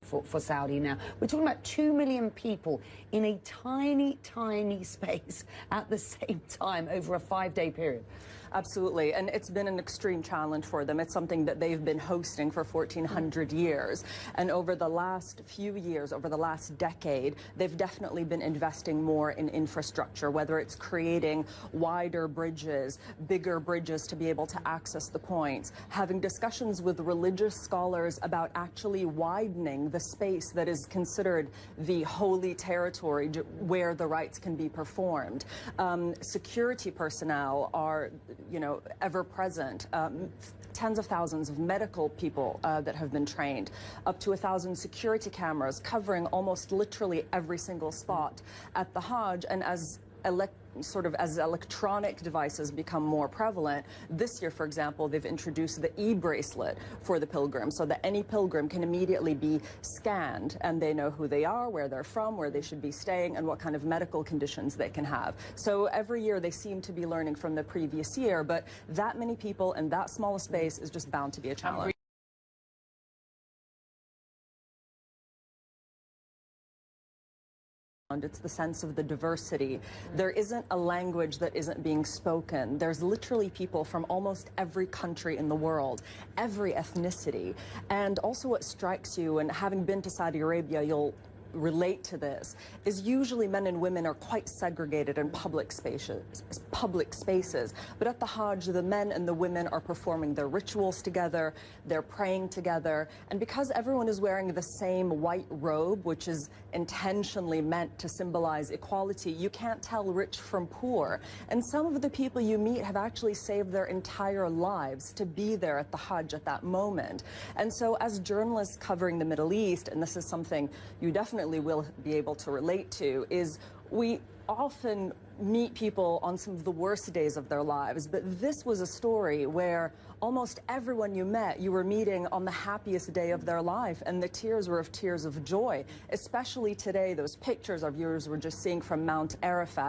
for Saudi now. We're talking about 2 million people in a tiny, tiny space at the same time over a 5-day period. Absolutely, and it's been an extreme challenge for them. It's something that they've been hosting for 1,400 years. And over the last few years, over the last decade, they've definitely been investing more in infrastructure, whether it's creating wider bridges, bigger bridges to be able to access the points, having discussions with religious scholars about actually widening the space that is considered the holy territory where the rites can be performed. Security personnel are ever present. Tens of thousands of medical people that have been trained, up to 1,000 security cameras covering almost literally every single spot at the Hajj. And as electronic devices become more prevalent, this year, for example, they've introduced the e-bracelet for the pilgrim, so that any pilgrim can immediately be scanned and they know who they are, where they're from, where they should be staying, and what kind of medical conditions they can have. So every year they seem to be learning from the previous year, but that many people in that small a space is just bound to be a challenge. It's the sense of the diversity. There isn't a language that isn't being spoken. There's literally people from almost every country in the world, every ethnicity. And also what strikes you, and having been to Saudi Arabia, you'll relate to this, is usually men and women are quite segregated in public spaces. But at the Hajj, the men and the women are performing their rituals together, they're praying together, and because everyone is wearing the same white robe, which is intentionally meant to symbolize equality, you can't tell rich from poor. And some of the people you meet have actually saved their entire lives to be there at the Hajj at that moment. And so as journalists covering the Middle East, and this is something you definitely will be able to relate to, is we often meet people on some of the worst days of their lives, but this was a story where almost everyone you met, you were meeting on the happiest day of their life, and the tears were of tears of joy, especially today. Those pictures our viewers were just seeing from Mount Arafat.